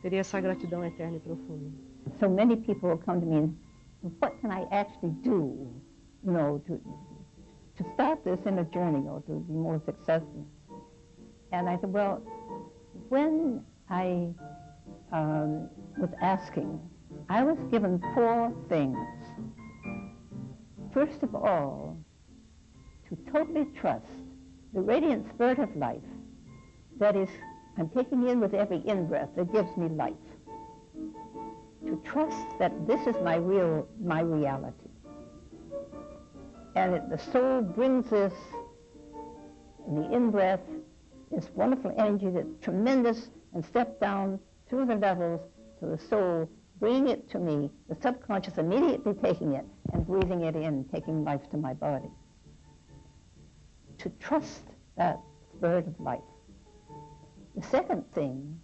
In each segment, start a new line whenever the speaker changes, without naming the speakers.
teria essa gratidão eterna e profunda.
So many people will come to me and, what can I actually do, you know, to start this inner journey or to be more successful? And I said, well, when I was asking, I was given 4 things. First of all, to totally trust the radiant spirit of life that is, I'm taking in with every in-breath that gives me life. To trust that this is my reality. And the soul brings this, in the in-breath, this wonderful energy that's tremendous, and step down through the levels to the soul, bringing it to me, the subconscious immediately taking it and breathing it in, taking life to my body. To trust that spirit of life. The second thing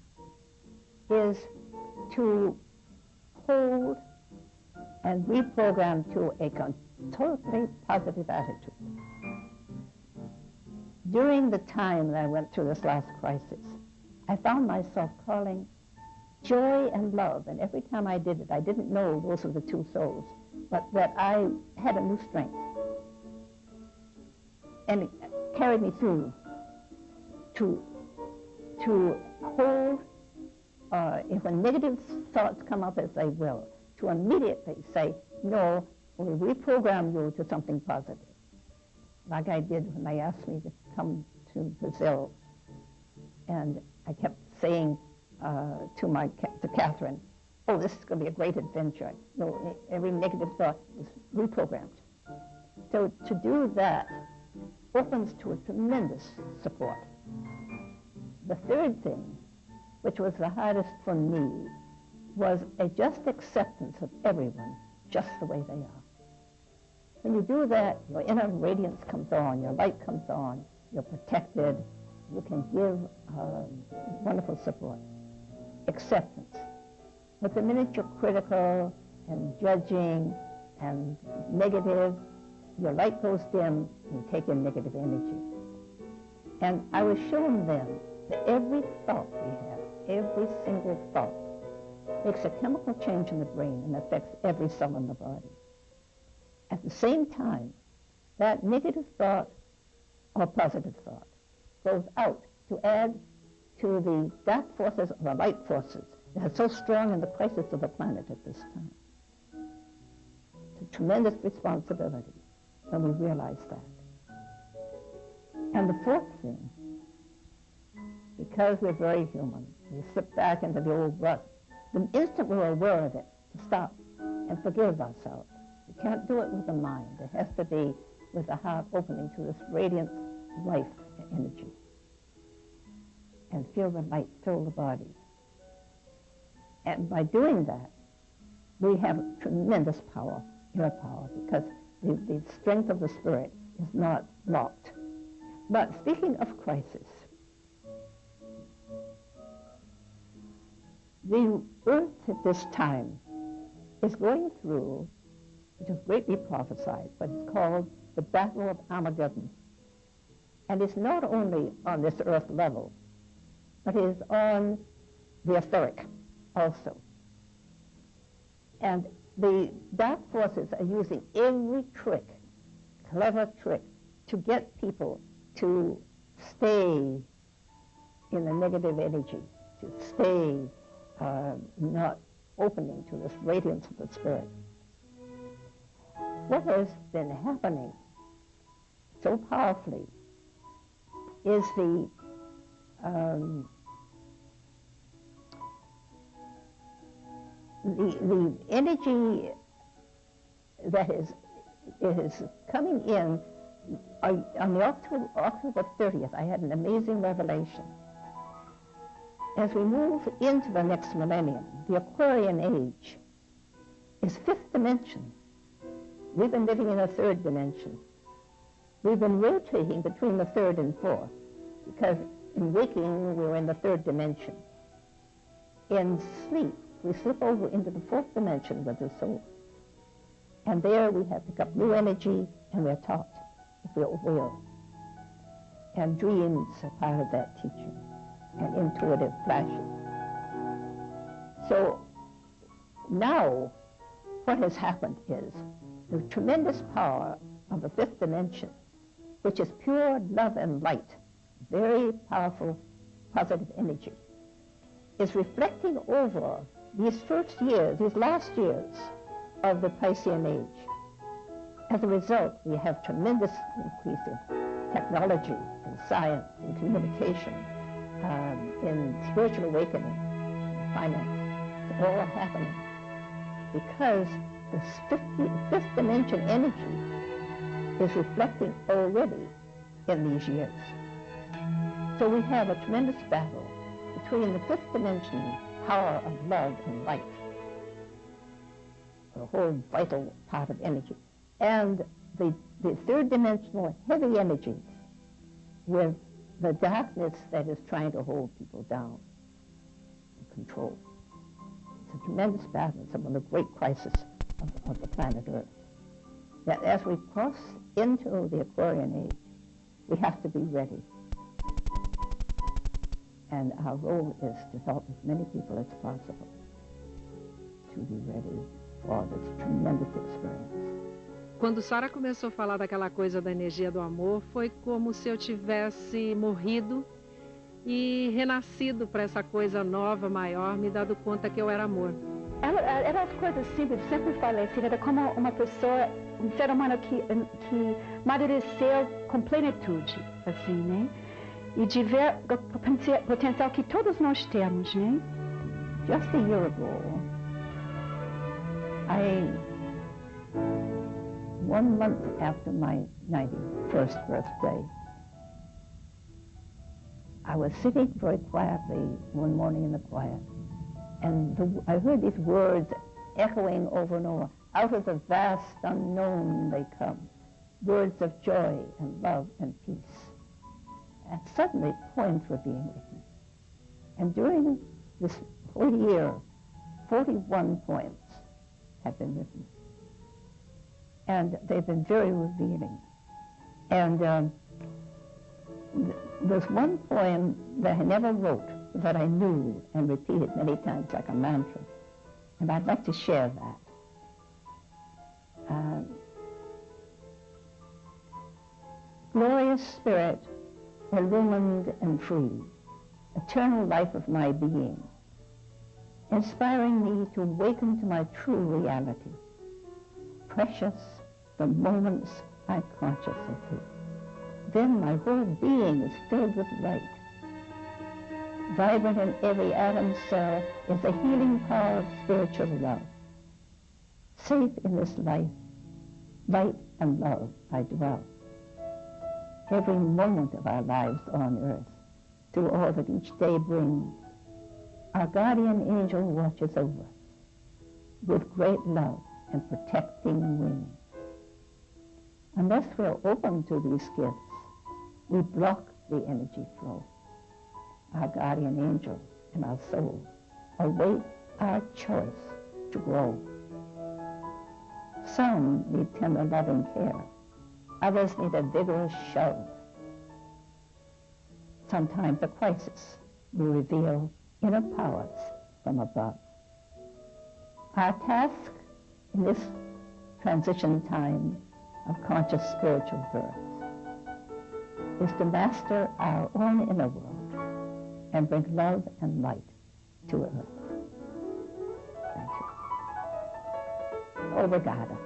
is to hold and reprogram to a totally positive attitude. During the time that I went through this last crisis, I found myself calling joy and love, and every time I did it, I didn't know those were the 2 souls, but that I had a new strength. And it carried me through to hold, if a negative thoughts come up as they will, to immediately say, no, we'll reprogram you to something positive. Like I did when they asked me to come to Brazil. And I kept saying to Catherine, oh, this is going to be a great adventure. No, every negative thought is reprogrammed. So to do that opens to a tremendous support. The third thing, which was the hardest for me, was a just acceptance of everyone just the way they are. When you do that, your inner radiance comes on, your light comes on, you're protected, you can give wonderful support. Acceptance. But the minute you're critical and judging and negative, your light goes dim and you take in negative energy. And I was showing them that every thought we have, every single thought, makes a chemical change in the brain and affects every cell in the body. At the same time, that negative thought or positive thought goes out to add to the dark forces or the light forces that are so strong in the crisis of the planet at this time. It's a tremendous responsibility when we realize that. And the fourth thing, because we're very human, we slip back into the old rut. The instant we're aware of it, to stop and forgive ourselves. We can't do it with the mind. It has to be with the heart opening to this radiant life energy. And feel the light fill the body. And by doing that, we have tremendous power, inner power, because the strength of the spirit is not blocked. But speaking of crisis, the earth at this time is going through, which is greatly prophesied, but it's called the Battle of Armageddon. And it's not only on this earth level, but it is on the etheric also. And the dark forces are using every trick, clever trick, to get people to stay in the negative energy, to stay not opening to this radiance of the spirit. What has been happening so powerfully is the energy that is coming in. On the October 30th, I had an amazing revelation. As we move into the next millennium, the Aquarian age is 5th dimension. We've been living in a 3rd dimension. We've been rotating between the 3rd and 4th, because in waking, we're in the 3rd dimension. In sleep, we slip over into the 4th dimension with the soul. And there we have picked up new energy, and we're taught, if we're aware. And dreams are part of that teaching, and intuitive flashes. So now what has happened is the tremendous power of the fifth dimension, which is pure love and light, very powerful positive energy, is reflecting over these first years, these last years of the Piscean age. As a result, we have tremendous increase in technology, in science, in communication, in spiritual awakening, in finance. It's all happening because the fifth dimension energy is reflecting already in these years. So we have a tremendous battle between the fifth dimension power of love and light, the whole vital part of energy, and the third dimensional heavy energies with the darkness that is trying to hold people down and control. It's a tremendous battle. It's one of the great crises of the planet Earth. That as we cross into the Aquarian age, we have to be ready. And our role is to help as many people as possible to be ready for this tremendous experience.
Quando Sara começou a falar daquela coisa da energia do amor, foi como se eu tivesse morrido e renascido para essa coisa nova, maior, me dado conta que eu era amor.
Era as coisas simples, sempre falei assim, era como uma pessoa, ser humano que amadureceu com plenitude, assim, né? E de ver o potencial que todos nós temos, né?
Just a year ago, 1 month after my 91st birthday, I was sitting very quietly one morning in the quiet, and I heard these words echoing over and over. Out of the vast unknown they come, words of joy and love and peace. And suddenly poems were being written. And during this whole year, 41 poems have been written. And they've been very revealing. And there's one poem that I never wrote, that I knew and repeated many times like a mantra. And I'd like to share that. Glorious Spirit, illumined and free, eternal life of my being, inspiring me to awaken to my true reality. Precious the moments I'm conscious of thee. Then my whole being is filled with light. Vibrant in every atom cell is the healing power of spiritual love. Safe in this life, light and love I dwell. Every moment of our lives on earth, through all that each day brings, our guardian angel watches over us with great love and protecting wings. Unless we're open to these gifts, we block the energy flow. Our guardian angel and our soul await our choice to grow. Some need tender loving care. Others need a vigorous shove. Sometimes a crisis will reveal inner powers from above. Our task in this transition time of conscious spiritual birth is to master our own inner world and bring love and light to earth. Thank you. Obrigada.